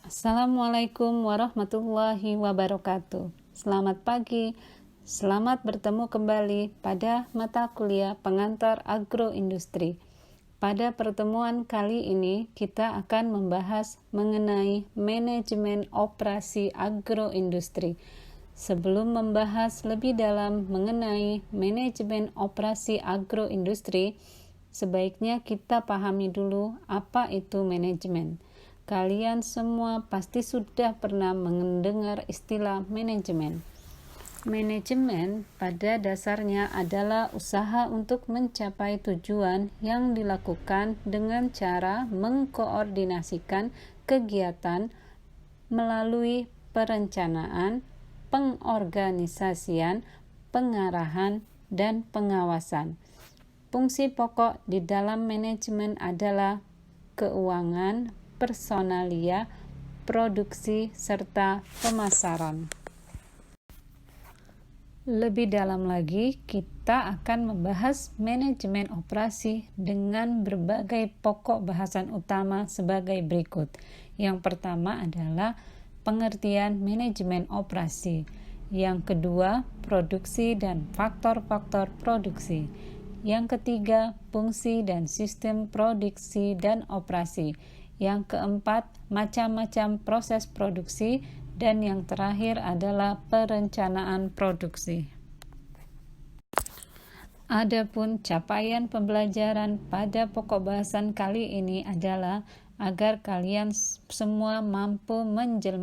Assalamualaikum warahmatullahi wabarakatuh. Selamat pagi, selamat bertemu kembali pada mata kuliah pengantar agroindustri. Pada pertemuan kali ini kita akan membahas mengenai manajemen operasi agroindustri. Sebelum membahas lebih dalam mengenai manajemen operasi agroindustri, sebaiknya kita pahami dulu apa itu manajemen. Kalian semua pasti sudah pernah mendengar istilah manajemen. Manajemen pada dasarnya adalah usaha untuk mencapai tujuan yang dilakukan dengan cara mengkoordinasikan kegiatan melalui perencanaan, pengorganisasian, pengarahan, dan pengawasan. Fungsi pokok di dalam manajemen adalah keuangan, personalia, produksi, serta pemasaran. Lebih dalam lagi, kita akan membahas manajemen operasi dengan berbagai pokok bahasan utama sebagai berikut. Yang pertama adalah pengertian manajemen operasi. Yang kedua, produksi dan faktor-faktor produksi. Yang ketiga, fungsi dan sistem produksi dan operasi. Yang keempat, macam-macam proses produksi. Dan yang terakhir adalah perencanaan produksi. Adapun capaian pembelajaran pada pokok bahasan kali ini adalah agar kalian semua mampu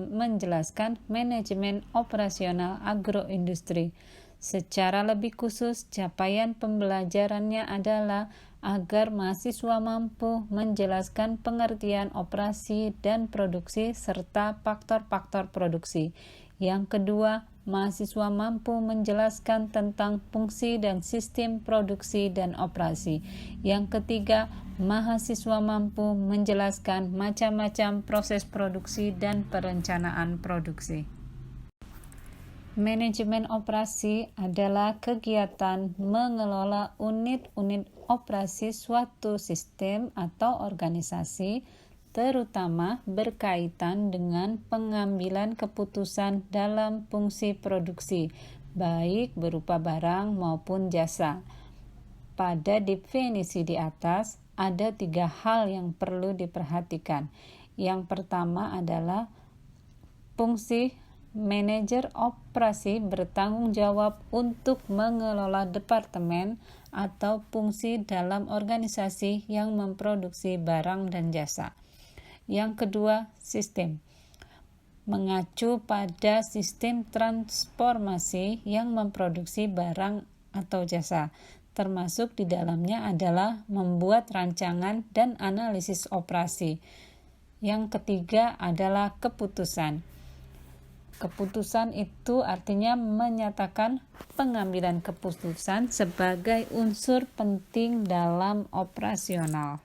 menjelaskan manajemen operasional agroindustri. Secara lebih khusus, capaian pembelajarannya adalah agar mahasiswa mampu menjelaskan pengertian operasi dan produksi serta faktor-faktor produksi. Yang kedua, mahasiswa mampu menjelaskan tentang fungsi dan sistem produksi dan operasi. Yang ketiga, mahasiswa mampu menjelaskan macam-macam proses produksi dan perencanaan produksi. Manajemen operasi adalah kegiatan mengelola unit-unit operasi suatu sistem atau organisasi, terutama berkaitan dengan pengambilan keputusan dalam fungsi produksi, baik berupa barang maupun jasa. Pada definisi di atas, ada 3 hal yang perlu diperhatikan. Yang pertama adalah fungsi. Manajer operasi bertanggung jawab untuk mengelola departemen atau fungsi dalam organisasi yang memproduksi barang dan jasa. Yang kedua, sistem. Mengacu pada sistem transformasi yang memproduksi barang atau jasa, termasuk di dalamnya adalah membuat rancangan dan analisis operasi. Yang ketiga adalah keputusan. Keputusan itu artinya menyatakan pengambilan keputusan sebagai unsur penting dalam operasional.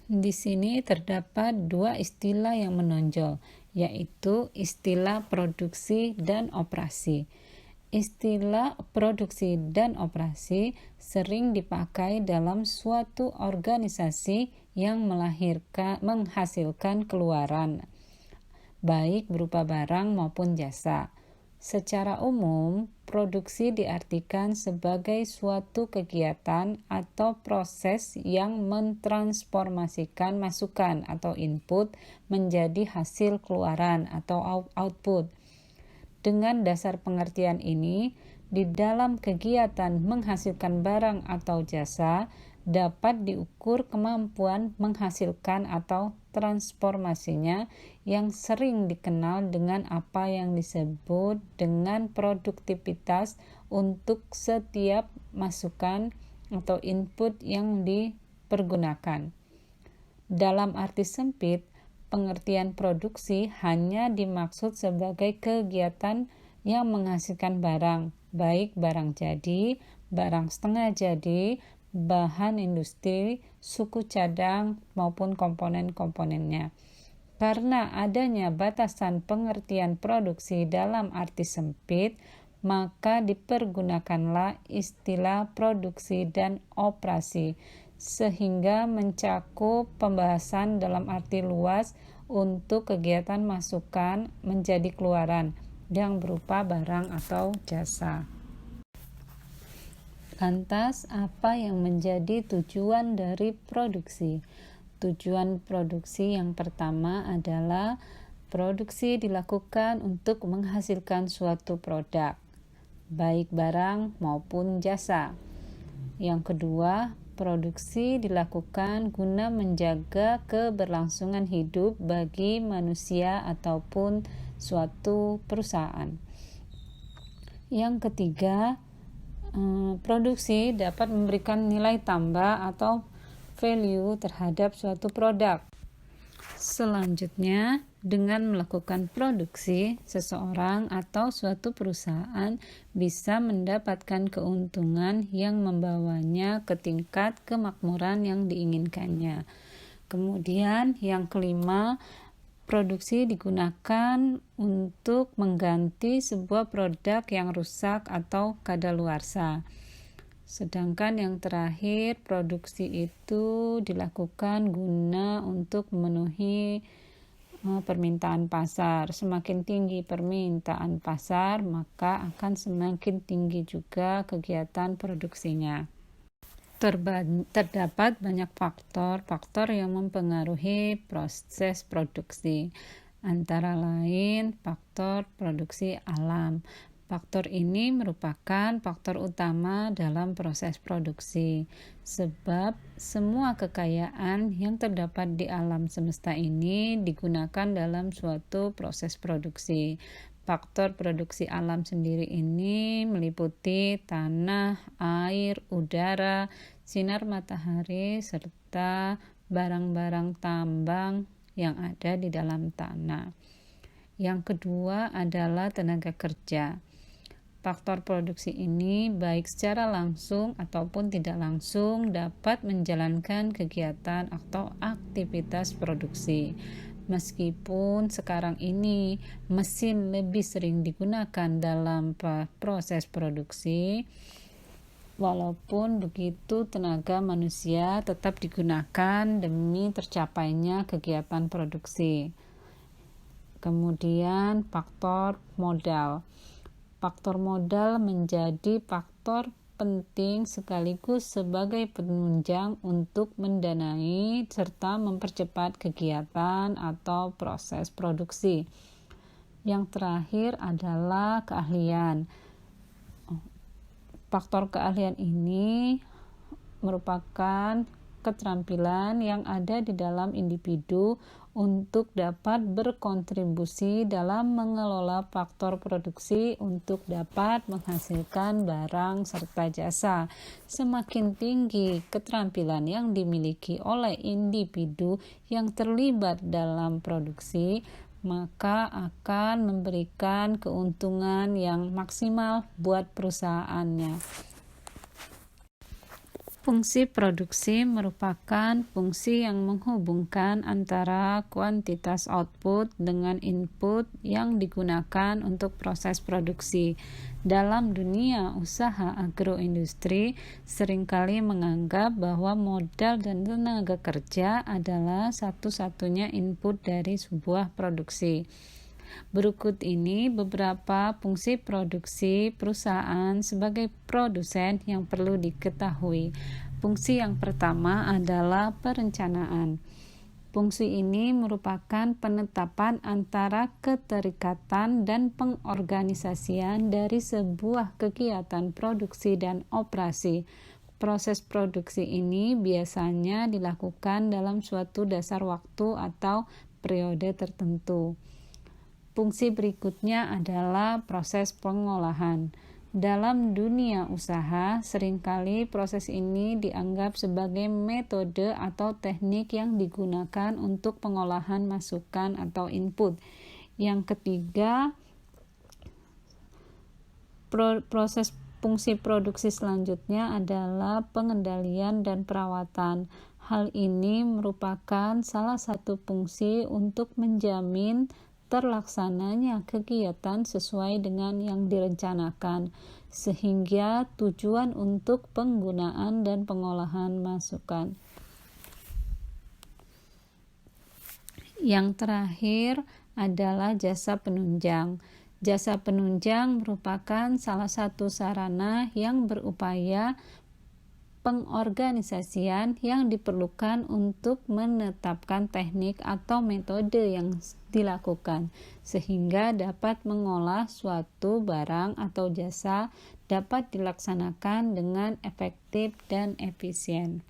Di sini terdapat 2 istilah yang menonjol, yaitu istilah produksi dan operasi. Istilah produksi dan operasi sering dipakai dalam suatu organisasi yang menghasilkan keluaran, baik berupa barang maupun jasa. Secara umum, produksi diartikan sebagai suatu kegiatan atau proses yang mentransformasikan masukan atau input menjadi hasil keluaran atau output. Dengan dasar pengertian ini, di dalam kegiatan menghasilkan barang atau jasa, dapat diukur kemampuan menghasilkan atau transformasinya yang sering dikenal dengan apa yang disebut dengan produktivitas untuk setiap masukan atau input yang dipergunakan. Dalam arti sempit, pengertian produksi hanya dimaksud sebagai kegiatan yang menghasilkan barang, baik barang jadi, barang setengah jadi, bahan industri, suku cadang, maupun komponen-komponennya. Karena adanya batasan pengertian produksi dalam arti sempit, maka dipergunakanlah istilah produksi dan operasi. sehingga mencakup pembahasan dalam arti luas untuk kegiatan masukan menjadi keluaran yang berupa barang atau jasa. Lantas, apa yang menjadi tujuan dari produksi? Tujuan produksi yang pertama adalah produksi dilakukan untuk menghasilkan suatu produk, baik barang maupun jasa. Yang kedua, produksi dilakukan guna menjaga keberlangsungan hidup bagi manusia ataupun suatu perusahaan. Yang ketiga, produksi dapat memberikan nilai tambah atau value terhadap suatu produk. Selanjutnya, dengan melakukan produksi, seseorang atau suatu perusahaan bisa mendapatkan keuntungan yang membawanya ke tingkat kemakmuran yang diinginkannya. Kemudian, yang kelima, produksi digunakan untuk mengganti sebuah produk yang rusak atau kadaluarsa. Sedangkan yang terakhir, produksi itu dilakukan guna untuk memenuhi permintaan pasar. Semakin tinggi permintaan pasar, maka akan semakin tinggi juga kegiatan produksinya. Terdapat banyak faktor yang mempengaruhi proses produksi, antara lain faktor produksi alam. Faktor ini merupakan faktor utama dalam proses produksi, sebab semua kekayaan yang terdapat di alam semesta ini digunakan dalam suatu proses produksi. Faktor produksi alam sendiri ini meliputi tanah, air, udara, sinar matahari, serta barang-barang tambang yang ada di dalam tanah. Yang kedua adalah tenaga kerja. Faktor produksi ini baik secara langsung ataupun tidak langsung dapat menjalankan kegiatan atau aktivitas produksi. Meskipun sekarang ini mesin lebih sering digunakan dalam proses produksi, walaupun begitu tenaga manusia tetap digunakan demi tercapainya kegiatan produksi. Kemudian faktor modal. Faktor modal menjadi faktor penting sekaligus sebagai penunjang untuk mendanai serta mempercepat kegiatan atau proses produksi. Yang terakhir adalah keahlian. Faktor keahlian ini merupakan keterampilan yang ada di dalam individu untuk dapat berkontribusi dalam mengelola faktor produksi untuk dapat menghasilkan barang serta jasa. Semakin tinggi keterampilan yang dimiliki oleh individu yang terlibat dalam produksi, maka akan memberikan keuntungan yang maksimal buat perusahaannya. Fungsi produksi merupakan fungsi yang menghubungkan antara kuantitas output dengan input yang digunakan untuk proses produksi. Dalam dunia usaha agroindustri, seringkali menganggap bahwa modal dan tenaga kerja adalah satu-satunya input dari sebuah produksi. Berikut ini beberapa fungsi produksi perusahaan sebagai produsen yang perlu diketahui. Fungsi yang pertama adalah perencanaan. Fungsi ini merupakan penetapan antara keterikatan dan pengorganisasian dari sebuah kegiatan produksi dan operasi. Proses produksi ini biasanya dilakukan dalam suatu dasar waktu atau periode tertentu. Fungsi berikutnya adalah proses pengolahan. Dalam dunia usaha, seringkali proses ini dianggap sebagai metode atau teknik yang digunakan untuk pengolahan masukan atau input. Yang ketiga, proses fungsi produksi selanjutnya adalah pengendalian dan perawatan. Hal ini merupakan salah satu fungsi untuk menjamin terlaksananya kegiatan sesuai dengan yang direncanakan, sehingga tujuan untuk penggunaan dan pengolahan masukan. Yang terakhir adalah jasa penunjang. Jasa penunjang merupakan salah satu sarana yang berupaya pengorganisasian yang diperlukan untuk menetapkan teknik atau metode yang dilakukan, sehingga dapat mengolah suatu barang atau jasa dapat dilaksanakan dengan efektif dan efisien.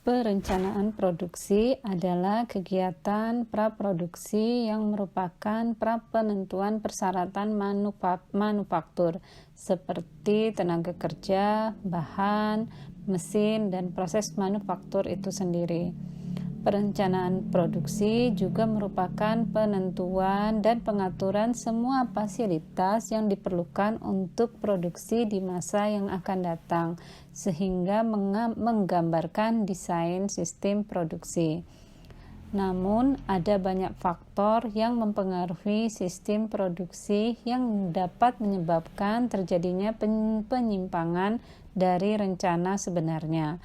Perencanaan produksi adalah kegiatan praproduksi yang merupakan prapenentuan persyaratan manufaktur seperti tenaga kerja, bahan, mesin, dan proses manufaktur itu sendiri. Perencanaan produksi juga merupakan penentuan dan pengaturan semua fasilitas yang diperlukan untuk produksi di masa yang akan datang, sehingga menggambarkan desain sistem produksi. Namun, ada banyak faktor yang mempengaruhi sistem produksi yang dapat menyebabkan terjadinya penyimpangan dari rencana sebenarnya.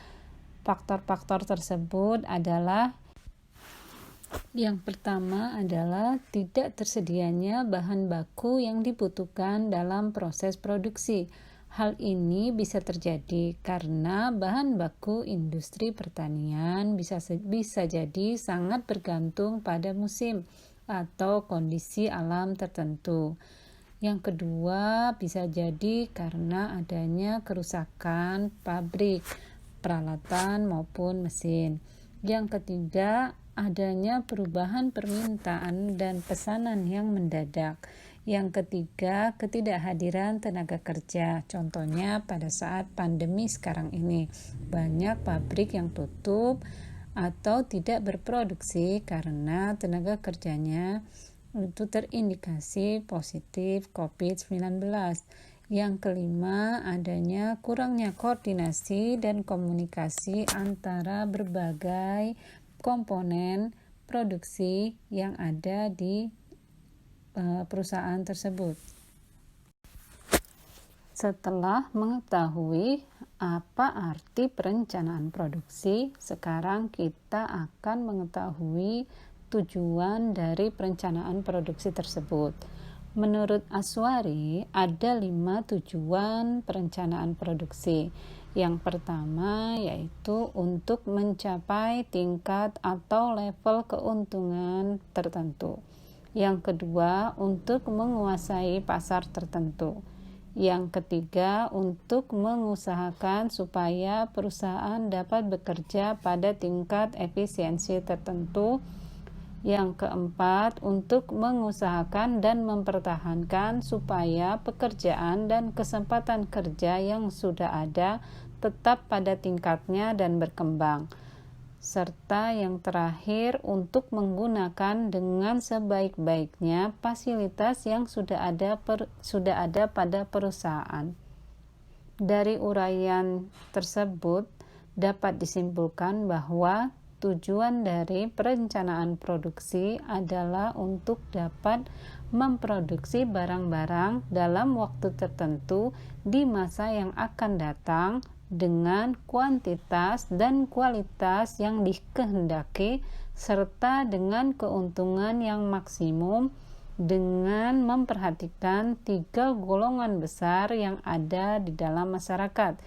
Faktor-faktor tersebut adalah yang pertama adalah tidak tersedianya bahan baku yang dibutuhkan dalam proses produksi. Hal ini bisa terjadi karena bahan baku industri pertanian bisa jadi sangat bergantung pada musim atau kondisi alam tertentu. Yang kedua bisa jadi karena adanya kerusakan pabrik, peralatan maupun mesin. Yang ketiga, adanya perubahan permintaan dan pesanan yang mendadak. Yang ketiga, ketidakhadiran tenaga kerja. Contohnya pada saat pandemi sekarang ini, banyak pabrik yang tutup atau tidak berproduksi karena tenaga kerjanya itu terindikasi positif COVID-19. Yang kelima, adanya kurangnya koordinasi dan komunikasi antara berbagai komponen produksi yang ada di perusahaan tersebut. Setelah mengetahui apa arti perencanaan produksi, sekarang kita akan mengetahui tujuan dari perencanaan produksi tersebut. Menurut Aswari, ada 5 tujuan perencanaan produksi. Yang pertama yaitu untuk mencapai tingkat atau level keuntungan tertentu. Yang kedua, untuk menguasai pasar tertentu. Yang ketiga, untuk mengusahakan supaya perusahaan dapat bekerja pada tingkat efisiensi tertentu. Yang keempat, untuk mengusahakan dan mempertahankan supaya pekerjaan dan kesempatan kerja yang sudah ada tetap pada tingkatnya dan berkembang. Serta yang terakhir, untuk menggunakan dengan sebaik-baiknya fasilitas yang sudah ada pada perusahaan. Dari uraian tersebut dapat disimpulkan bahwa tujuan dari perencanaan produksi adalah untuk dapat memproduksi barang-barang dalam waktu tertentu di masa yang akan datang dengan kuantitas dan kualitas yang dikehendaki serta dengan keuntungan yang maksimum dengan memperhatikan 3 golongan besar yang ada di dalam masyarakat,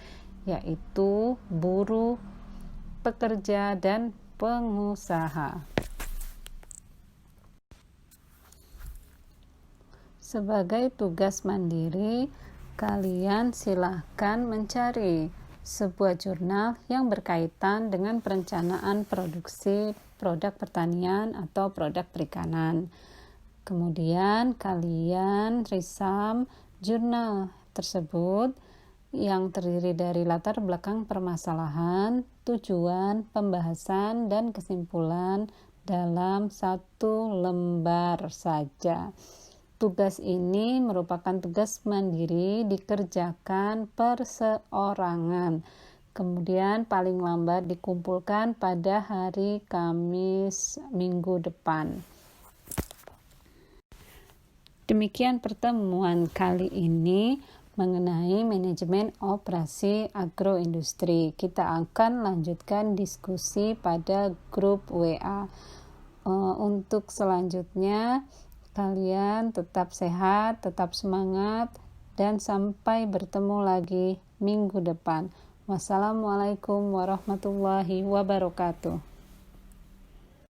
yaitu buruh, pekerja, dan pengusaha. Sebagai tugas mandiri, kalian silahkan mencari sebuah jurnal yang berkaitan dengan perencanaan produksi produk pertanian atau produk perikanan. Kemudian kalian resum jurnal tersebut yang terdiri dari latar belakang permasalahan, tujuan, pembahasan, dan kesimpulan dalam 1 lembar saja. Tugas ini merupakan tugas mandiri dikerjakan perseorangan. Kemudian paling lambat dikumpulkan pada hari Kamis minggu depan. Demikian pertemuan kali ini mengenai manajemen operasi agroindustri. Kita akan lanjutkan diskusi pada grup WA. Untuk selanjutnya, kalian tetap sehat, tetap semangat, dan sampai bertemu lagi minggu depan. Wassalamualaikum warahmatullahi wabarakatuh.